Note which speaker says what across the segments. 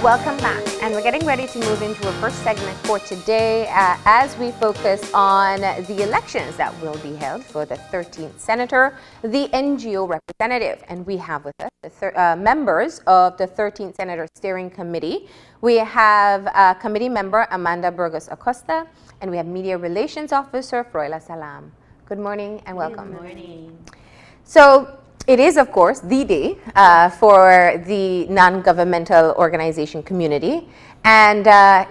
Speaker 1: Welcome back, and we're getting ready to move into a first segment for today as we focus on the elections that will be held for the 13th Senator, the NGO representative. And we have with us the members of the 13th Senator Steering Committee. We have committee member Amanda Burgos Acosta, and we have Media Relations Officer Froyla Tzalam. Good morning and welcome.
Speaker 2: Good morning.
Speaker 1: So, it is, of course, the day for the non-governmental organization community. And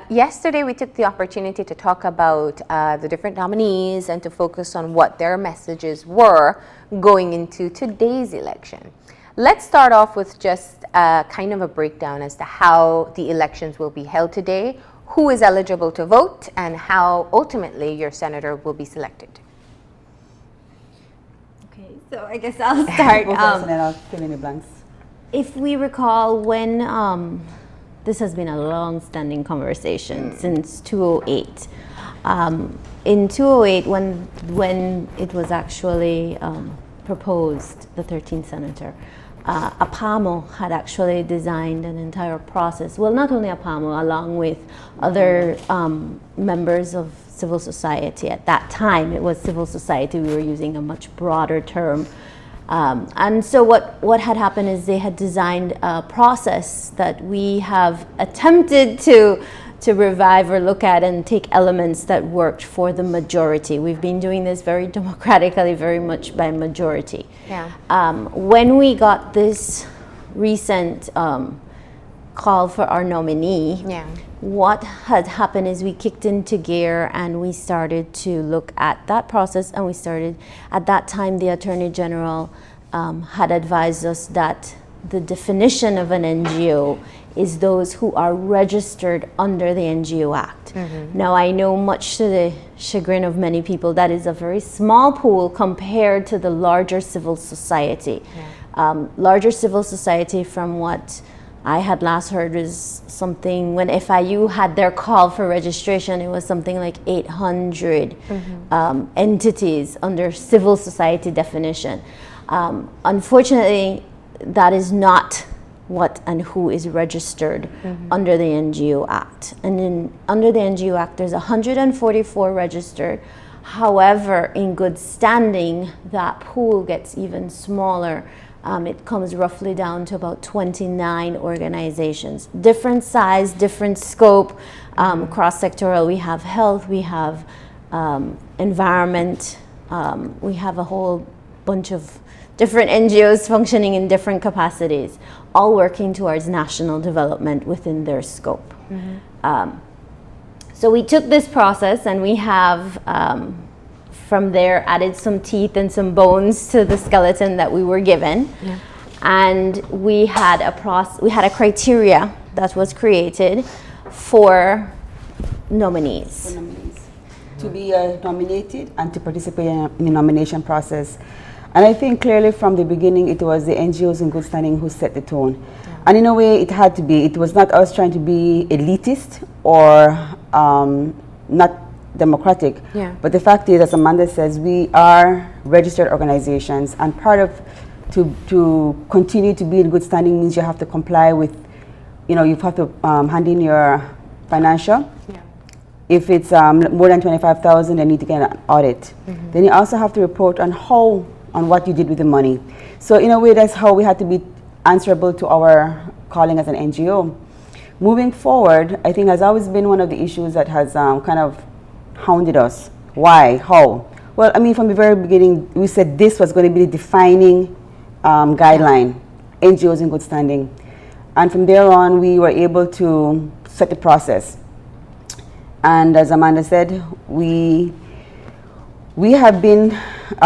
Speaker 1: yesterday we took the opportunity to talk about the different nominees and to focus on what their messages were going into today's election. Let's start off with just kind of a breakdown as to how the elections will be held today, who is eligible to vote, and how ultimately your senator will be selected.
Speaker 2: So I guess I'll start.
Speaker 3: And I'll fill in the blanks.
Speaker 2: If we recall, when this has been a long-standing conversation since 2008. In 2008, when it was actually proposed, the 13th Senator, APAMO had actually designed an entire process. Well, not only APAMO, along with other members of civil society. At that time, it was civil society. We were using a much broader term. And so what had happened is they had designed a process that we have attempted to revive or look at and take elements that worked for the majority. We've been doing this very democratically, very much by majority.
Speaker 1: Yeah.
Speaker 2: When we got this recent call for our nominee,
Speaker 1: Yeah.
Speaker 2: what had happened is we kicked into gear and we started to look at that process, and we started, at that time the Attorney General had advised us that the definition of an NGO is those who are registered under the NGO Act.
Speaker 1: Mm-hmm.
Speaker 2: Now, I know, much to the chagrin of many people, that is a very small pool compared to the larger civil society.
Speaker 1: Yeah.
Speaker 2: Larger civil society, from what I had last heard, is something, when FIU had their call for registration, it was something like 800 entities under civil society definition. Unfortunately, that is not what and who is registered under the NGO Act. And under the NGO Act, there's 144 registered. However, in good standing, that pool gets even smaller. It comes roughly down to about 29 organizations. Different size, different scope, cross-sectoral. We have health, we have environment, we have a whole bunch of different NGOs functioning in different capacities, all working towards national development within their scope. So we took this process and we have from there added some teeth and some bones to the skeleton that we were given.
Speaker 1: Yeah.
Speaker 2: And we had a criteria that was created for nominees.
Speaker 3: To be nominated and to participate in the nomination process. And I think clearly from the beginning it was the NGOs in good standing who set the tone. Yeah. And in a way it had to be. It was not us trying to be elitist or not democratic.
Speaker 1: Yeah.
Speaker 3: But the fact is, as Amanda says, we are registered organizations, and part of to continue to be in good standing means you have to comply with, you have to hand in your financial.
Speaker 1: Yeah.
Speaker 3: If it's more than 25,000, they need to get an audit. Then you also have to report on what you did with the money. So in a way, that's how we had to be answerable to our calling as an NGO. Moving forward, I think has always been one of the issues that has kind of hounded us. Why? How? Well, I mean, from the very beginning, we said this was going to be the defining guideline, NGOs in good standing. And from there on, we were able to set the process. And as Amanda said, we have been,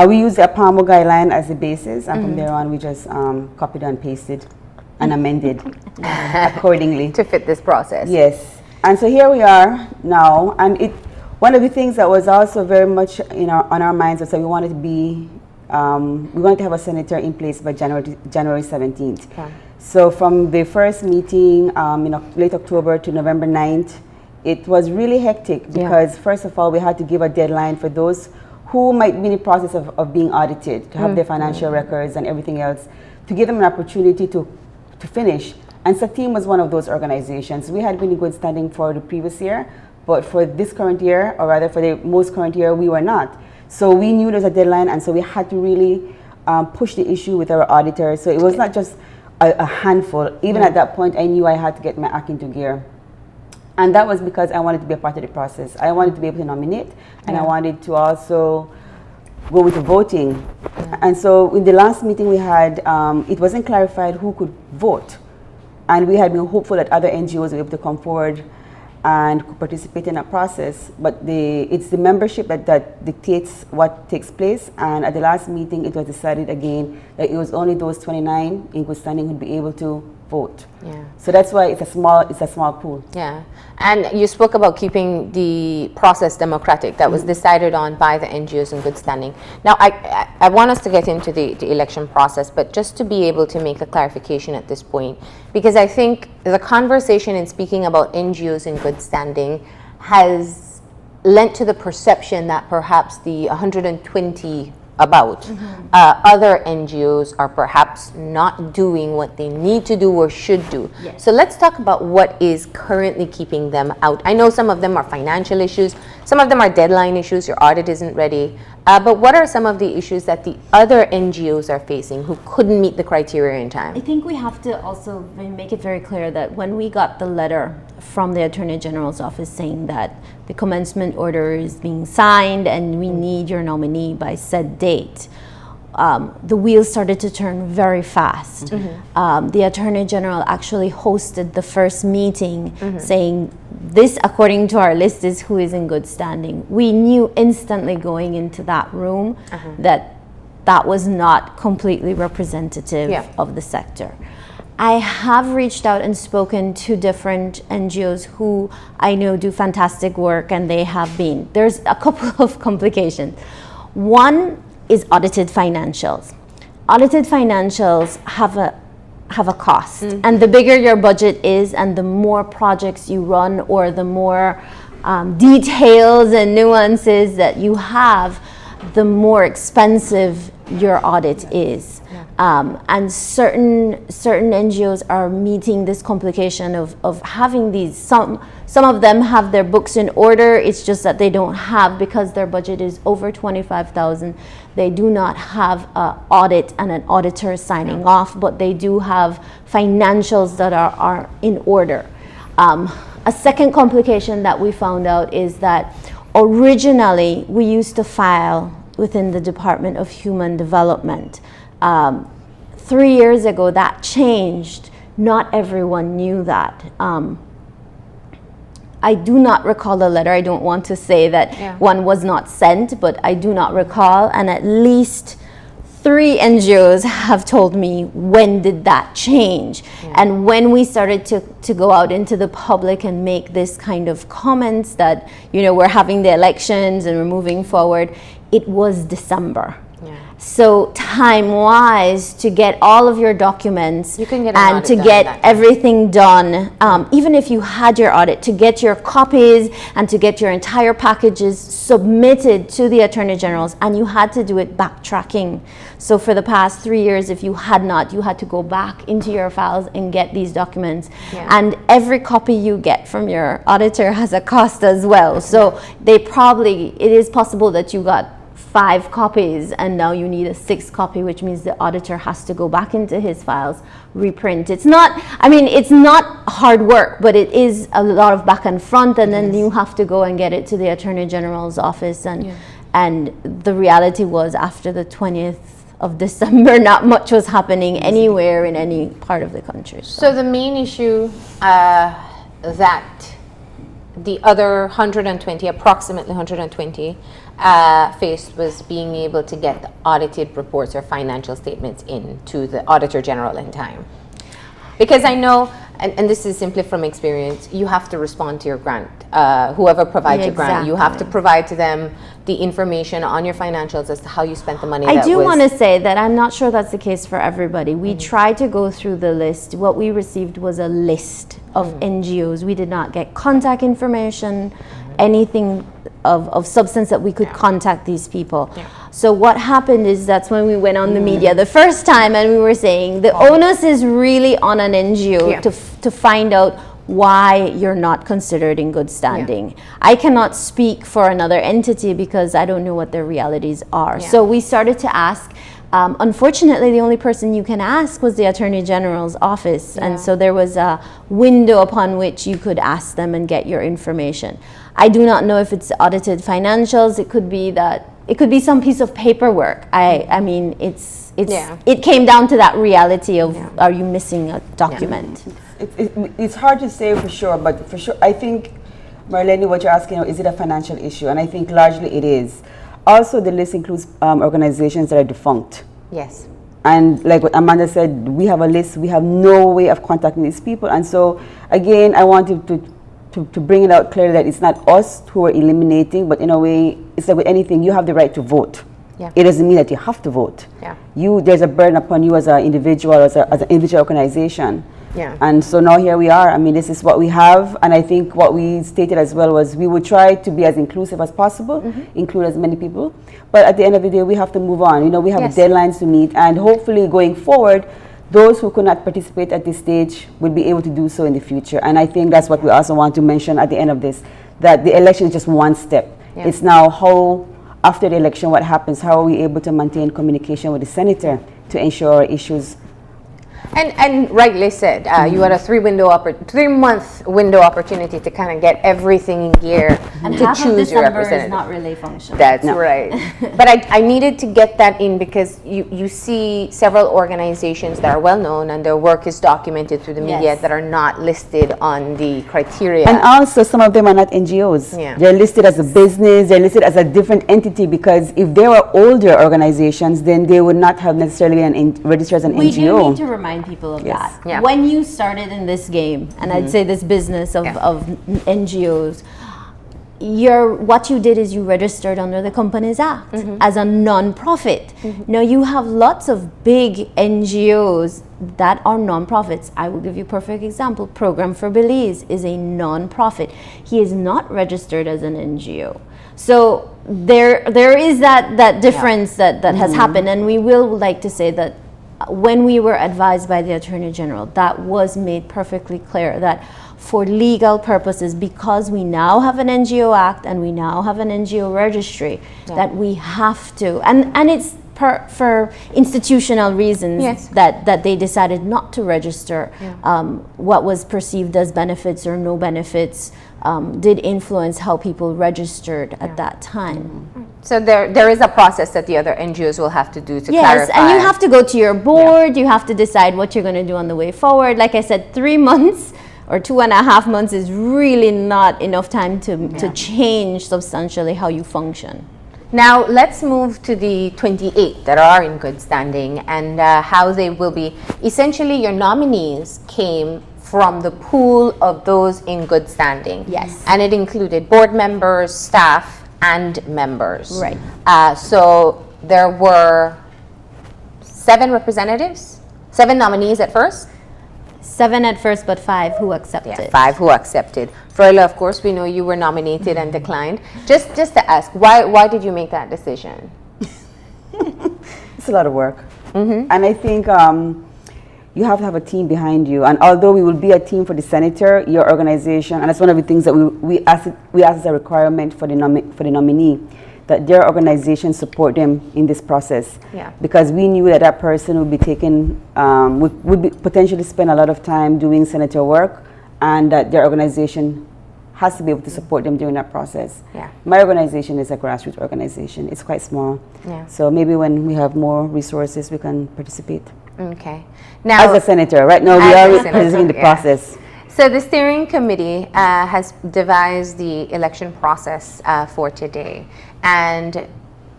Speaker 3: we use the APAMO guideline as the basis, and from there on, we just copied and pasted and amended accordingly.
Speaker 1: To fit this process.
Speaker 3: Yes. And so here we are now, and one of the things that was also very much on our minds was that we wanted to have a senator in place by January 17th.
Speaker 1: Okay.
Speaker 3: So from the first meeting late October to November 9th, it was really hectic because first of all, we had to give a deadline for those who might be in the process of being audited, to have their financial records and everything else, to give them an opportunity to finish And Satim was one of those organizations. We had been in good standing for the previous year, but for this current year, or rather for the most current year, we were not. So we knew there was a deadline, and so we had to really push the issue with our auditors. So it was not just a handful. Even at that point, I knew I had to get my act into gear. And that was because I wanted to be a part of the process. I wanted to be able to nominate, and I wanted to also go with the voting. And so in the last meeting we had, it wasn't clarified who could vote. And we had been hopeful that other NGOs were able to come forward and could participate in that process. But it's the membership that dictates what takes place. And at the last meeting, it was decided again that it was only those 29 in good standing who'd be able to vote.
Speaker 1: Yeah.
Speaker 3: So that's why it's a small pool.
Speaker 1: Yeah. And you spoke about keeping the process democratic. That was decided on by the NGOs in good standing. Now, I want us to get into the election process, but just to be able to make a clarification at this point, because I think the conversation in speaking about NGOs in good standing has lent to the perception that perhaps the 120 other NGOs are perhaps not doing what they need to do or should do.
Speaker 2: Yes.
Speaker 1: So let's talk about what is currently keeping them out. I know some of them are financial issues, some of them are deadline issues, your audit isn't ready, but what are some of the issues that the other NGOs are facing who couldn't meet the criteria in time?
Speaker 2: I think we have to also make it very clear that when we got the letter from the Attorney General's office saying that the commencement order is being signed and we need your nominee by said date, the wheels started to turn very fast. The Attorney General actually hosted the first meeting saying, this, according to our list, is who is in good standing. We knew instantly going into that room that that was not completely representative of the sector. I have reached out and spoken to different NGOs who I know do fantastic work, and they have been. There's a couple of complications. One is audited financials. Audited financials have a cost, and the bigger your budget is and the more projects you run or the more details and nuances that you have, the more expensive your audit is. And certain NGOs are meeting this complication of having these, some of them have their books in order, it's just that they don't have, because their budget is over 25,000, they do not have an audit and an auditor signing off, but they do have financials that are in order. A second complication that we found out is that originally we used to file within the Department of Human Development. 3 years ago that changed. Not everyone knew that. I do not recall the letter. I don't want to say that one was not sent, but I do not recall, and at least 3 NGOs have told me, when did that change? And when we started to go out into the public and make this kind of comments that, you know, we're having the elections and we're moving forward, it was December. So time-wise, to get all of your documents and to get everything done, even if you had your audit, to get your copies and to get your entire packages submitted to the Attorney General's, and you had to do it backtracking. So for the past 3 years, if you had not, you had to go back into your files and get these documents. And every copy you get from your auditor has a cost as well. So it is possible that you got 5 copies and now you need a 6th copy, which means the auditor has to go back into his files, reprint. It's not hard work, but it is a lot of back and front, and then you have to go and get it to the Attorney General's office. And the reality was, after the 20th of December, not much was happening anywhere in any part of the country.
Speaker 1: So the main issue that the other 120, approximately 120, faced was being able to get the audited reports or financial statements in to the Auditor General in time. Because I know, and this is simply from experience, you have to respond to your grant. Whoever provides your grant, you have to provide to them the information on your financials as to how you spent the money.
Speaker 2: I do want to say that I'm not sure that's the case for everybody. We tried to go through the list. What we received was a list of NGOs. We did not get contact information, anything of substance that we could contact these people. So what happened is that's when we went on the media the first time and we were saying the onus is really on an NGO to find out why you're not considered in good standing. I cannot speak for another entity because I don't know what their realities are. So we started to ask. Unfortunately, the only person you can ask was the Attorney General's office. And so there was a window upon which you could ask them and get your information. I do not know if it's audited financials. It could be that, it could be some piece of paperwork. I mean, it came down to that reality of, are you missing a document?
Speaker 3: It's hard to say for sure, but for sure, I think, Marlene, what you're asking, is it a financial issue? And I think largely it is. Also, the list includes organizations that are defunct.
Speaker 1: Yes.
Speaker 3: And like what Amanda said, we have a list, we have no way of contacting these people. And so, again, I wanted to bring it out clearly that it's not us who are eliminating, but in a way, it's like with anything, you have the right to vote.
Speaker 1: Yeah.
Speaker 3: It doesn't mean that you have to vote.
Speaker 1: Yeah.
Speaker 3: There's a burden upon you as an individual, as an individual organization.
Speaker 1: Yeah.
Speaker 3: And so now here we are. I mean, this is what we have. And I think what we stated as well was we would try to be as inclusive as possible, include as many people. But at the end of the day, we have to move on. You know, we have deadlines to meet. And hopefully going forward, those who could not participate at this stage will be able to do so in the future. And I think that's what we also want to mention at the end of this, that the election is just one step. Yeah. It's now how, after the election, what happens? How are we able to maintain communication with the senator to ensure our issues?
Speaker 1: And rightly said, you had a 3-month window opportunity to kind of get everything in gear
Speaker 2: and
Speaker 1: to
Speaker 2: half
Speaker 1: choose
Speaker 2: of December
Speaker 1: your representative.
Speaker 2: is not really functional.
Speaker 1: That's right. But I needed to get that in because you see several organizations that are well known and their work is documented through the media that are not listed on the criteria.
Speaker 3: And also some of them are not NGOs.
Speaker 1: Yeah.
Speaker 3: They're listed as a business, they're listed as a different entity because if they were older organizations, then they would not have necessarily been registered as an NGO.
Speaker 2: We do need to remind people of that.
Speaker 1: Yeah.
Speaker 2: When you started in this game, and I'd say this business of NGOs, what you did is you registered under the Companies Act as a non-profit. Now you have lots of big NGOs that are non-profits. I will give you a perfect example. Program for Belize is a non-profit. He is not registered as an NGO. So there is that difference that has happened, and we will like to say that when we were advised by the Attorney General, that was made perfectly clear that for legal purposes, because we now have an NGO Act and we now have an NGO registry, that we have to, and it's for institutional reasons that they decided not to register what was perceived as benefits or no benefits did influence how people registered at that time.
Speaker 1: So there is a process that the other NGOs will have to do to clarify.
Speaker 2: Yes, and you have to go to your board, you have to decide what you're going to do on the way forward. Like I said, 3 months or 2.5 months is really not enough time to change substantially how you function.
Speaker 1: Now let's move to the 28 that are in good standing and how they will be. Essentially, your nominees came from the pool of those in good standing.
Speaker 2: Yes.
Speaker 1: And it included board members, staff, and members.
Speaker 2: Right.
Speaker 1: So there were 7 representatives, 7 nominees at first.
Speaker 2: 7 at first, but 5 who accepted.
Speaker 1: Yeah, 5 who accepted. Froyla, of course, we know you were nominated and declined. Just to ask, why did you make that decision?
Speaker 3: It's a lot of work. And I think you have to have a team behind you. And although we will be a team for the senator, your organization, and that's one of the things that we ask as a requirement for the nominee, that their organization support them in this process.
Speaker 1: Yeah.
Speaker 3: Because we knew that person would be taken, would potentially spend a lot of time doing senator work, and that their organization has to be able to support them during that process.
Speaker 1: Yeah.
Speaker 3: My organization is a grassroots organization. It's quite small.
Speaker 1: Yeah.
Speaker 3: So maybe when we have more resources, we can participate.
Speaker 1: Okay. Now,
Speaker 3: As a senator, right now we are participating in the process.
Speaker 1: So the steering committee has devised the election process for today. And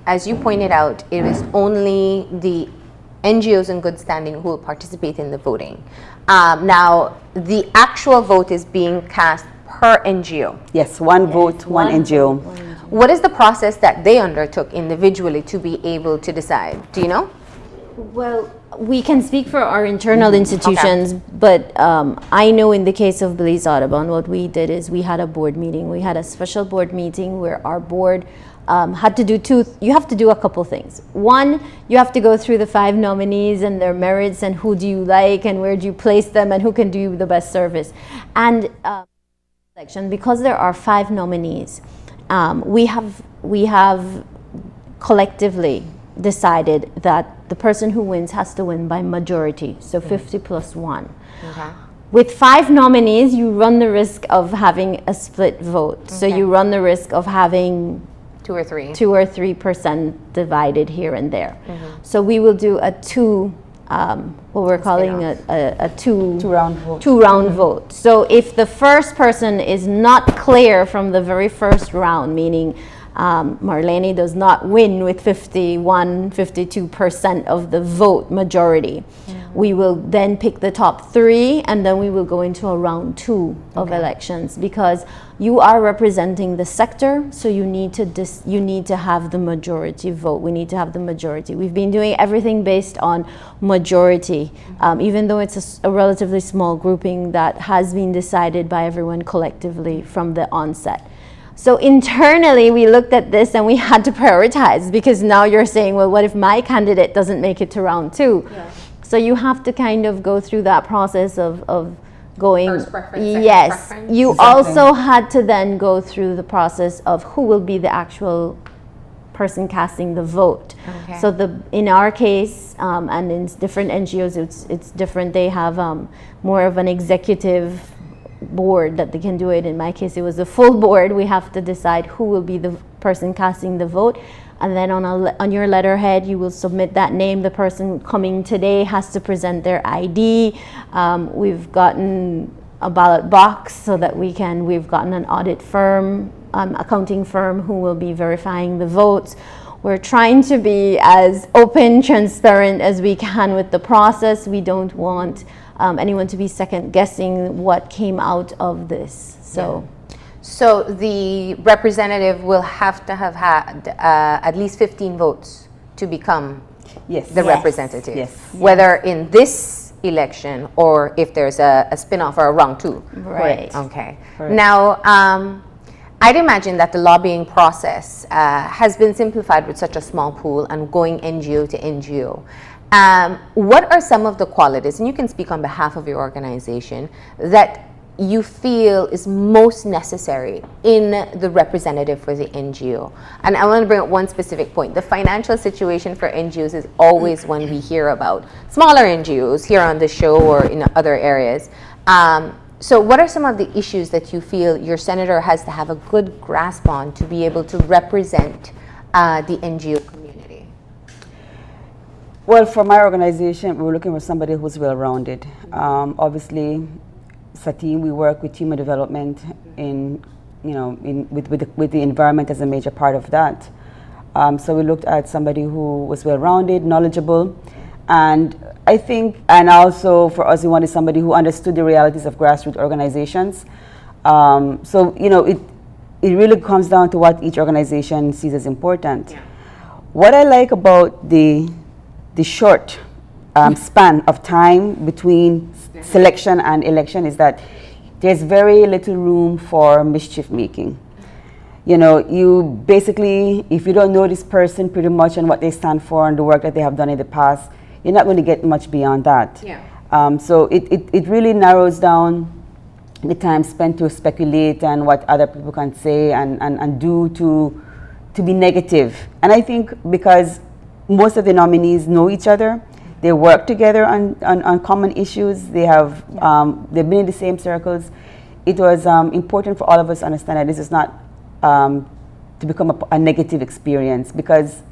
Speaker 1: as you pointed out, it is only the NGOs in good standing who will participate in the voting. Now, the actual vote is being cast per NGO.
Speaker 3: Yes, one vote, one NGO.
Speaker 1: What is the process that they undertook individually to be able to decide? Do you know?
Speaker 2: Well, we can speak for our internal institutions, but I know in the case of Belize Audubon, what we did is we had a board meeting. We had a special board meeting where our board had to do you have to do a couple things. One, you have to go through the 5 nominees and their merits and who do you like and where do you place them and who can do you the best service. And because there are 5 nominees, we have collectively decided that the person who wins has to win by majority, so 50 plus 1.
Speaker 1: Okay.
Speaker 2: With 5 nominees, you run the risk of having a split vote. So you run the risk of having
Speaker 1: 2 or 3.
Speaker 2: 2 or 3% divided here and there. So we will do a what we're calling a
Speaker 3: Two-round vote.
Speaker 2: Two-round vote. So if the first person is not clear from the very first round, meaning Marlene does not win with 52% of the vote majority, we will then pick the top 3 and then we will go into a round 2 of elections, because you are representing the sector, so you need to have the majority vote. We need to have the majority. We've been doing everything based on majority, even though it's a relatively small grouping that has been decided by everyone collectively from the onset. So internally, we looked at this and we had to prioritize, because now you're saying, well, what if my candidate doesn't make it to round 2? Yeah. So you have to kind of go through that process of going.
Speaker 1: First preference, second
Speaker 2: yes.
Speaker 1: preference.
Speaker 2: You
Speaker 3: Exactly.
Speaker 2: also had to then go through the process of who will be the actual person casting the vote.
Speaker 1: Okay.
Speaker 2: So in our case, and in different NGOs, it's different. They have more of an executive board that they can do it. In my case, it was a full board. We have to decide who will be the person casting the vote, and then on your letterhead you will submit that name. The person coming today has to present their ID. We've gotten a ballot box so that we've gotten an audit firm, accounting firm, who will be verifying the votes. We're trying to be as open, transparent as we can with the process. We don't want anyone to be second guessing what came out of this.
Speaker 1: So the representative will have to have had at least 15 votes to become the representative.
Speaker 3: Yes.
Speaker 1: Whether in this election or if there's a spin-off or a round 2.
Speaker 2: Right.
Speaker 1: Okay.
Speaker 3: Correct.
Speaker 1: Now, I'd imagine that the lobbying process has been simplified with such a small pool and going NGO to NGO. What are some of the qualities, and you can speak on behalf of your organization, that you feel is most necessary in the representative for the NGO? And I want to bring up one specific point. The financial situation for NGOs is always one we hear about. Smaller NGOs here on the show or in other areas. So what are some of the issues that you feel your senator has to have a good grasp on to be able to represent the NGO community?
Speaker 3: Well, for my organization, we're looking for somebody who's well-rounded. Obviously, as a team, we work with team development with the environment as a major part of that. So we looked at somebody who was well-rounded, knowledgeable, and I think, and also for us, we wanted somebody who understood the realities of grassroots organizations. So it really comes down to what each organization sees as important. Yeah. What I like about the short span of time between selection and election is that there's very little room for mischief making. You basically, if you don't know this person pretty much and what they stand for and the work that they have done in the past, you're not going to get much beyond that. Yeah. So it really narrows down the time spent to speculate and what other people can say and do to be negative. And I think because most of the nominees know each other, they work together on common issues, they've been in the same circles. It was important for all of us to understand that this is not to become a negative experience, because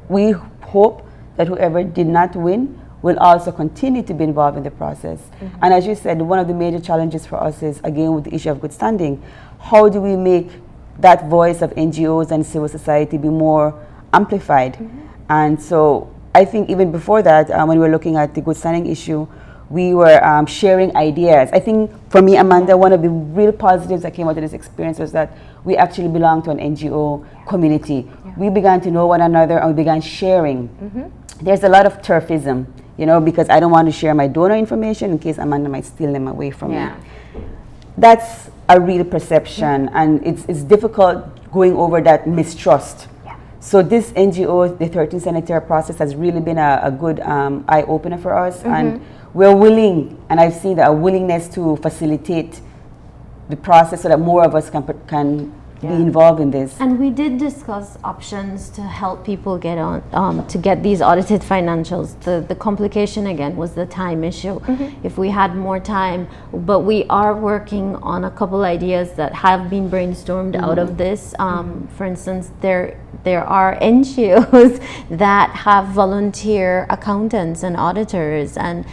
Speaker 3: we hope that whoever did not win will also continue to be involved in the process. Mm-hmm. And as you said, one of the major challenges for us is, again, with the issue of good standing. How do we make that voice of NGOs and civil society be more amplified? Mm-hmm. And so I think even before that, when we were looking at the good standing issue, we were sharing ideas. I think for me, Amanda, one of the real positives that came out of this experience was that we actually belong to an NGO community. Yeah. We began to know one another and we began sharing. Mm-hmm. There's a lot of turfism, because I don't want to share my donor information in case Amanda might steal them away from me. That's a real perception, and it's difficult going over that mistrust.
Speaker 1: Yeah.
Speaker 3: So this NGO, the 13th Sanitary process, has really been a good eye-opener for us, and we're willing, and I've seen a willingness to facilitate the process so that more of us can be involved in this.
Speaker 2: And we did discuss options to help people get on, to get these audited financials. The complication again was the time issue. If we had more time, but we are working on a couple ideas that have been brainstormed out of this. For instance, there are NGOs that have volunteer accountants and auditors, and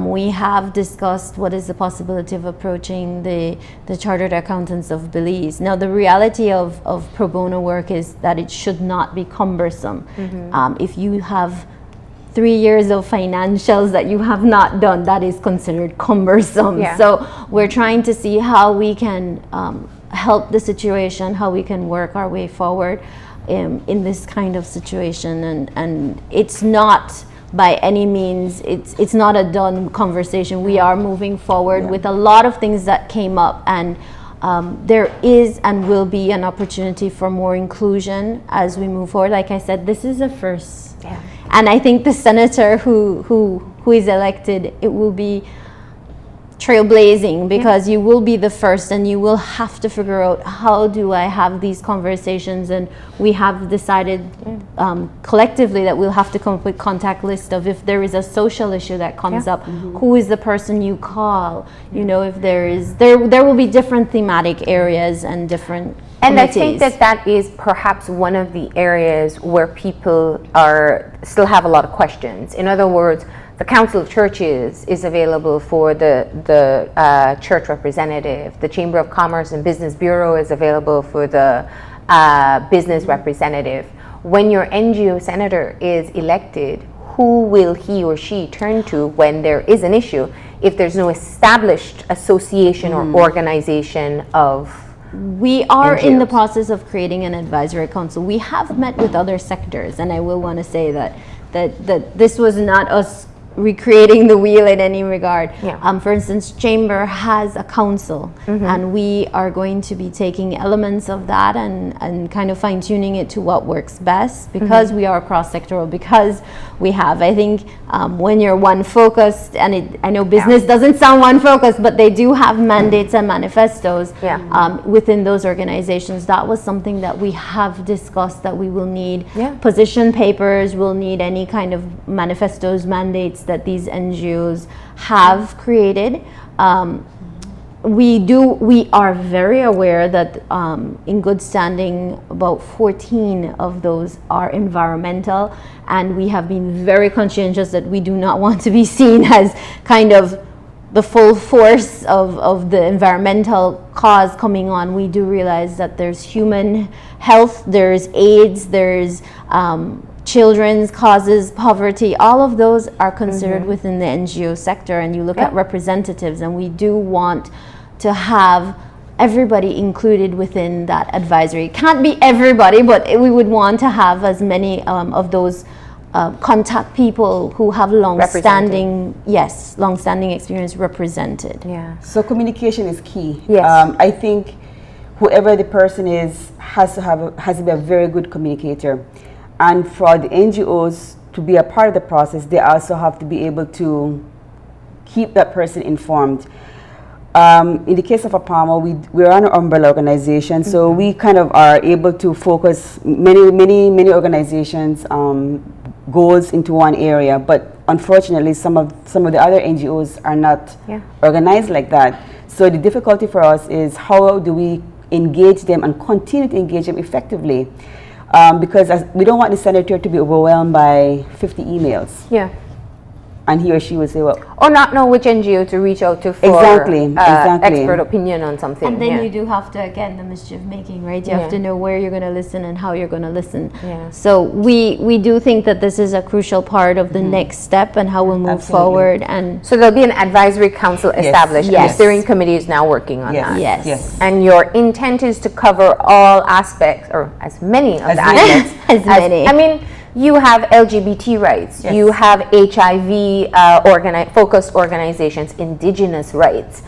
Speaker 2: we have discussed what is the possibility of approaching the chartered accountants of Belize. Now, the reality of pro bono work is that it should not be cumbersome. If you have 3 years of financials that you have not done, that is considered cumbersome.
Speaker 1: Yeah.
Speaker 2: So we're trying to see how we can help the situation, how we can work our way forward in this kind of situation, and it's not by any means, it's not a done conversation. We are moving forward with a lot of things that came up, and there is and will be an opportunity for more inclusion as we move forward. Like I said, this is a first, and I think the senator who is elected, it will be trailblazing, because you will be the first, and you will have to figure out, how do I have these conversations? And we have decided collectively that we'll have to come up with contact list of, if there is a social issue that comes up, who is the person you call? You know, if there will be different thematic areas and different
Speaker 1: And I
Speaker 2: committees.
Speaker 1: think that is perhaps one of the areas where people still have a lot of questions. In other words, the Council of Churches is available for the church representative. The Chamber of Commerce and Business Bureau is available for the business representative. When your NGO senator is elected, who will he or she turn to when there is an issue if there's no established association or organization of
Speaker 2: We are in the
Speaker 1: NGOs?
Speaker 2: process of creating an advisory council. We have met with other sectors, and I will want to say that this was not us recreating the wheel in any regard. For instance, Chamber has a council, and we are going to be taking elements of that and kind of fine-tuning it to what works best, because we are cross-sectoral, because we have, I think, when you're one-focused, and I know business doesn't sound one-focused, but they do have mandates and manifestos within those organizations. That was something that we have discussed, that we will need position papers, we'll need any kind of manifestos, mandates that these NGOs have created. We are very aware that in good standing, about 14 of those are environmental, and we have been very conscientious that we do not want to be seen as kind of the full force of the environmental cause coming on. We do realize that there's human health, there's AIDS, there's children's causes, poverty, all of those are considered within the NGO sector, and you look at representatives, and we do want to have everybody included within that advisory. It can't be everybody, but we would want to have as many of those contact people who have long-standing experience represented.
Speaker 3: So communication is key.
Speaker 1: Yes.
Speaker 3: I think whoever the person is has to be a very good communicator. And for the NGOs to be a part of the process, they also have to be able to keep that person informed. In the case of APAMO, we're an umbrella organization, so we kind of are able to focus many organizations' goals into one area. But unfortunately, some of the other NGOs are not organized like that. So the difficulty for us is, how do we engage them and continue to engage them effectively? Because we don't want the senator to be overwhelmed by 50 emails. And he or she will say, well,
Speaker 1: or not know which NGO to reach out to for
Speaker 3: exactly.
Speaker 1: expert opinion on something.
Speaker 2: And then you do have to, again, the mischief making, right? You have to know where you're going to listen and how you're going to listen. So we do think that this is a crucial part of the next step and how we'll move forward. And
Speaker 1: so there'll be an advisory council established, and the steering committee is now working on that.
Speaker 2: Yes.
Speaker 1: And your intent is to cover all aspects, or as many of the aspects
Speaker 2: as many.
Speaker 1: I mean, you have LGBT rights,
Speaker 3: Yes.
Speaker 1: you have HIV focused organizations, indigenous rights,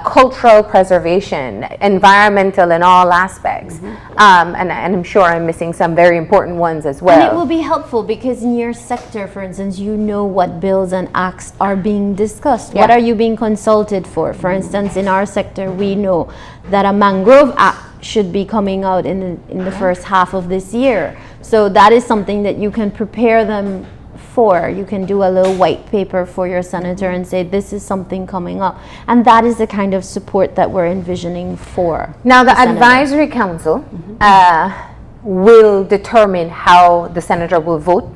Speaker 1: cultural preservation, environmental in all aspects. And I'm sure I'm missing some very important ones as well.
Speaker 2: And it will be helpful because in your sector, for instance, you know what bills and acts are being discussed. What
Speaker 1: Yeah.
Speaker 2: are you being consulted for? For instance, in our sector, we know that a mangrove act should be coming out in the first half of this year. So that is something that you can prepare them for. You can do a little white paper for your senator and say, this is something coming up. And that is the kind of support that we're envisioning for.
Speaker 1: Now, the
Speaker 2: senator.
Speaker 1: advisory council will determine how the senator will vote.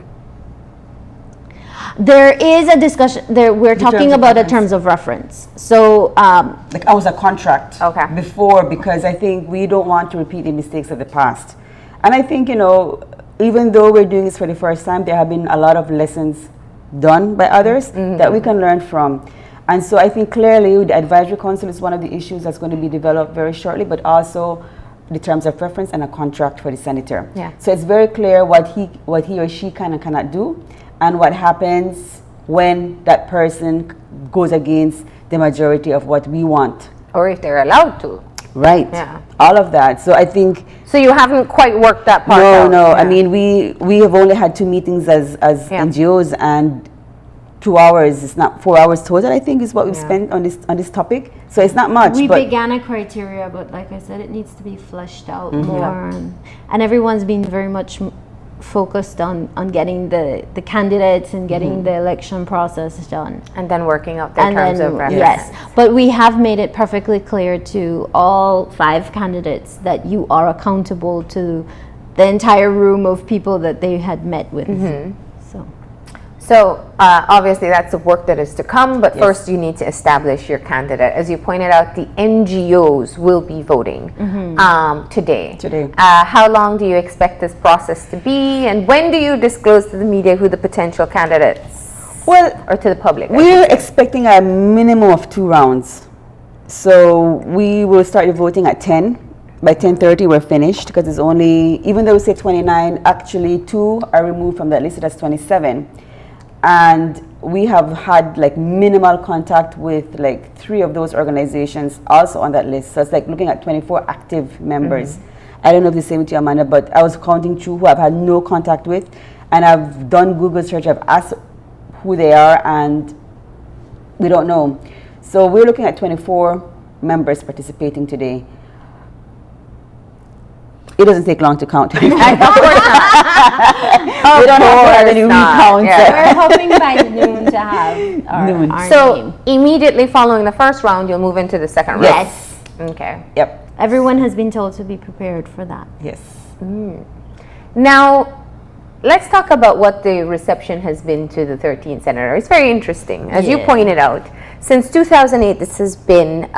Speaker 2: There is a discussion there. We're talking
Speaker 3: terms of
Speaker 2: about a
Speaker 3: reference.
Speaker 2: terms of reference. So
Speaker 3: Like I was a contract
Speaker 1: Okay.
Speaker 3: before, because I think we don't want to repeat the mistakes of the past. And I think, even though we're doing this for the first time, there have been a lot of lessons done by others that we can learn from. And so I think clearly the advisory council is one of the issues that's going to be developed very shortly, but also the terms of reference and a contract for the senator.
Speaker 1: Yeah.
Speaker 3: So it's very clear what he or she can and cannot do, and what happens when that person goes against the majority of what we want.
Speaker 1: Or if they're allowed to.
Speaker 3: Right.
Speaker 1: Yeah.
Speaker 3: All of that. So I think
Speaker 1: So you haven't quite worked that part out.
Speaker 3: no. I
Speaker 1: Yeah.
Speaker 3: mean, we have only had 2 meetings as
Speaker 1: Yeah.
Speaker 3: NGOs, and 2 hours. It's not 4 hours total, I think, is what we've
Speaker 1: Yeah.
Speaker 3: spent on this topic. So it's not much.
Speaker 2: we
Speaker 3: but
Speaker 2: began a criteria, but like I said, it needs to be fleshed out more. And everyone's been very much focused on getting the candidates and getting the election process done.
Speaker 1: And then working out their terms of reference.
Speaker 2: yes, but we have made it perfectly clear to all 5 candidates that you are accountable to the entire room of people that they had met with.
Speaker 1: So obviously that's the work that is to come, but first you need to establish your candidate. As you pointed out, the NGOs will be voting today.
Speaker 3: Today.
Speaker 1: How long do you expect this process to be, and when do you disclose to the media who the potential candidates,
Speaker 3: well,
Speaker 1: or to the public?
Speaker 3: we're expecting a minimum of 2 rounds. So we will start the voting at 10. By 10:30 we're finished, because it's only, even though we say 29, actually 2 are removed from that list. That's 27. And we have had like minimal contact with like 3 of those organizations also on that list. So it's like looking at 24 active members. I don't know if the same with you, Amanda, but I was counting through who I've had no contact with, and I've done Google search. I've asked who they are, and we don't know. So we're looking at 24 members participating today. It doesn't take long to count.
Speaker 1: Of course not.
Speaker 3: We don't have any recount.
Speaker 1: Yeah.
Speaker 2: We're hoping by noon to have our
Speaker 1: So
Speaker 2: name.
Speaker 1: immediately following the first round, you'll move into the second round.
Speaker 2: Yes.
Speaker 1: Okay.
Speaker 3: Yep.
Speaker 2: Everyone has been told to be prepared for that.
Speaker 3: Yes.
Speaker 1: Now, let's talk about what the reception has been to the 13th senator. It's very interesting. As you
Speaker 2: Yeah.
Speaker 1: pointed out, since 2008, this has been,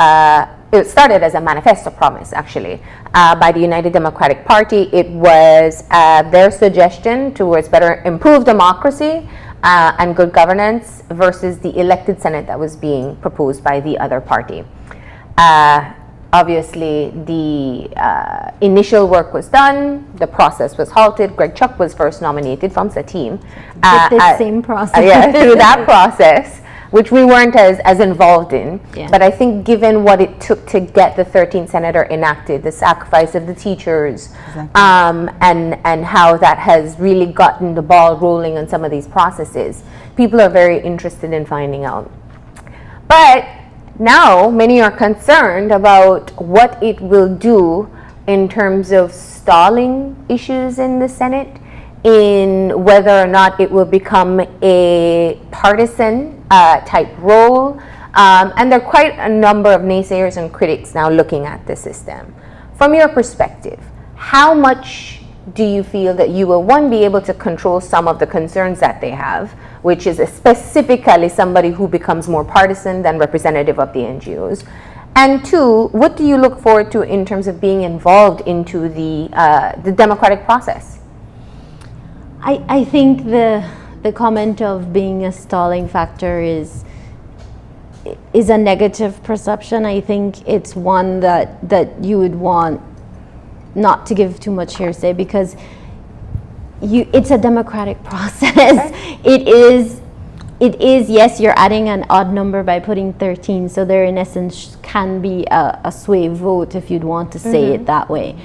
Speaker 1: it started as a manifesto promise, actually, by the United Democratic Party. It was their suggestion towards better, improved democracy and good governance versus the elected Senate that was being proposed by the other party. Obviously, the initial work was done, the process was halted. Greg Chuck was first nominated from the team.
Speaker 2: With the same process.
Speaker 1: Through that process, which we weren't as involved in.
Speaker 2: Yeah.
Speaker 1: But I think given what it took to get the 13th senator enacted, the sacrifice of the teachers, and how that has really gotten the ball rolling on some of these processes, people are very interested in finding out. But now many are concerned about what it will do in terms of stalling issues in the Senate, in whether or not it will become a partisan type role. And there are quite a number of naysayers and critics now looking at the system. From your perspective, how much do you feel that you will, one, be able to control some of the concerns that they have, which is specifically somebody who becomes more partisan than representative of the NGOs? And 2, what do you look forward to in terms of being involved into the democratic process?
Speaker 2: I think the comment of being a stalling factor is a negative perception. I think it's one that you would want not to give too much hearsay, because it's a democratic process. It is, yes, you're adding an odd number by putting 13, so there in essence can be a sway vote, if you'd want to say it that way.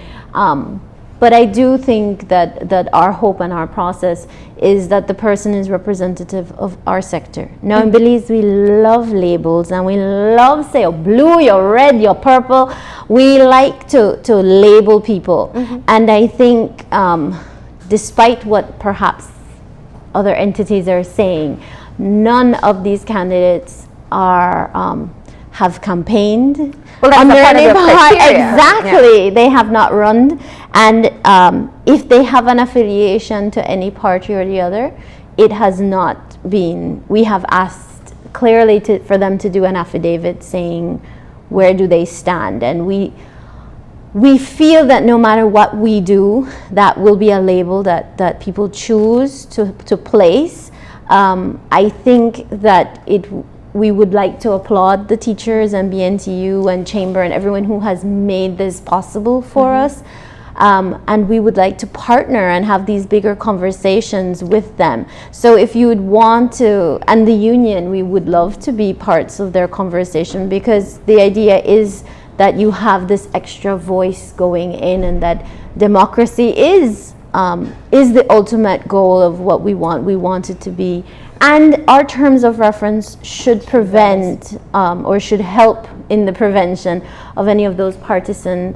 Speaker 2: But I do think that our hope and our process is that the person is representative of our sector. Now in Belize, we love labels, and we love say, you're blue, you're red, you're purple. We like to label people. And I think despite what perhaps other entities are saying, none of these candidates are have campaigned.
Speaker 1: Well, that's
Speaker 2: under
Speaker 1: part of
Speaker 2: any
Speaker 1: the criteria.
Speaker 2: Exactly. They have not run. And if they have an affiliation to any party or the other, it has not been, we have asked clearly for them to do an affidavit saying where do they stand. And we feel that no matter what we do, that will be a label that people choose to place. I think that we would like to applaud the teachers and BNTU and Chamber and everyone who has made this possible for us. And we would like to partner and have these bigger conversations with them. So if you would want to, and the union, we would love to be parts of their conversation, because the idea is that you have this extra voice going in, and that democracy is the ultimate goal of what we want. We want it to be. And our terms of reference should prevent or should help in the prevention of any of those partisan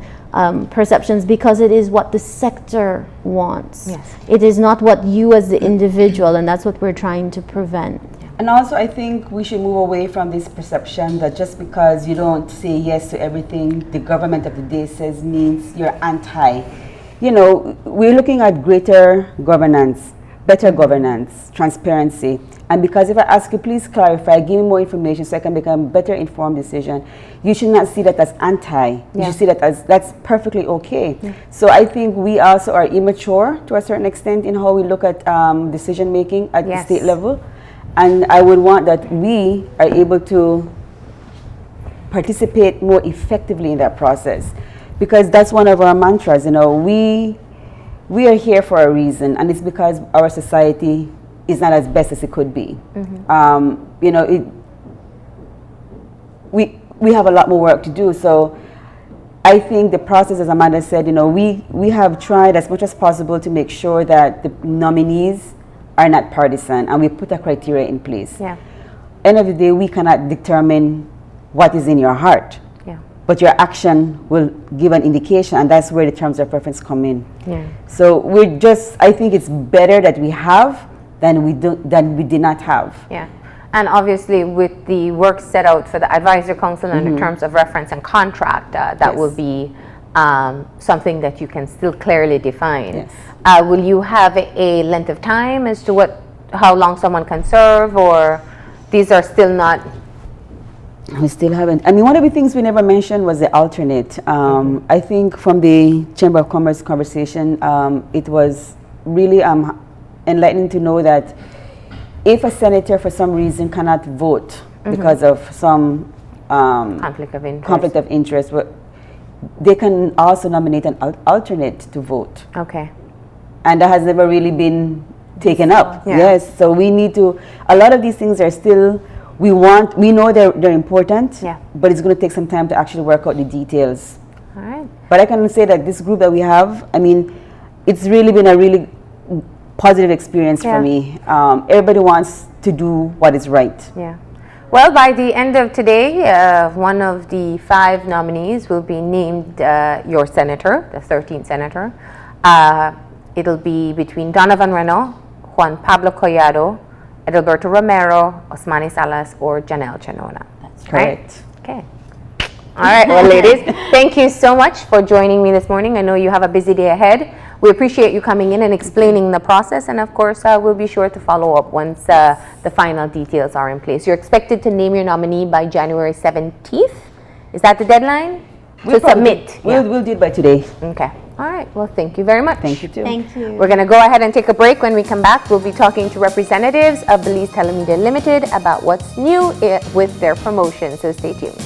Speaker 2: perceptions, because it is what the sector wants.
Speaker 1: Yes.
Speaker 2: It is not what you as the individual, and that's what we're trying to prevent.
Speaker 3: And also, I think we should move away from this perception that just because you don't say yes to everything the government of the day says means you're anti. You know, we're looking at greater governance, better governance, transparency. And because if I ask you, please clarify, give me more information so I can make a better informed decision, you should not see that as anti. You should see that as that's perfectly okay. So I think we also are immature to a certain extent in how we look at decision making at the state level. And I would want that we are able to participate more effectively in that process, because that's one of our mantras. You know, we are here for a reason, and it's because our society is not as best as it could be. You know, we have a lot more work to do. So I think the process, as Amanda said, you know, we have tried as much as possible to make sure that the nominees are not partisan, and we put a criteria in place. End of the day, we cannot determine what is in your heart. But your action will give an indication, and that's where the terms of preference come in. So I think it's better that we have than we did not have.
Speaker 1: And obviously with the work set out for the advisory council and the terms of reference and contract, that will be something that you can still clearly define. Will you have a length of time as to how long someone can serve, or these are still not?
Speaker 3: We still haven't. I mean, one of the things we never mentioned was the alternate. I think from the Chamber of Commerce conversation, it was really enlightening to know that if a senator for some reason cannot vote because of some conflict of interest, they can also nominate an alternate to vote. And that has never really been taken up. Yes, so we need to, a lot of these things are still, we know they're important, but it's going to take some time to actually work out the details. But I can say that this group that we have, I mean, it's really been a really positive experience for me. Everybody wants to do what is right.
Speaker 1: Well, by the end of today, one of the 5 nominees will be named your senator, the 13th senator. It'll be between Donovan Renault, Juan Pablo Collado, Edilberto Romero, Osmani Salas, or Janelle Chanona.
Speaker 3: That's correct.
Speaker 1: Okay. All right, well, ladies, thank you so much for joining me this morning. I know you have a busy day ahead. We appreciate you coming in and explaining the process, and of course, we'll be sure to follow up once the final details are in place. You're expected to name your nominee by January 17th. Is that the deadline? To submit?
Speaker 3: We'll do it by today.
Speaker 1: Okay. All right. Well, thank you very much.
Speaker 3: Thank you, too.
Speaker 2: Thank you.
Speaker 1: We're going to go ahead and take a break. When we come back, we'll be talking to representatives of Belize Telemedia Limited about what's new with their promotion, so stay tuned.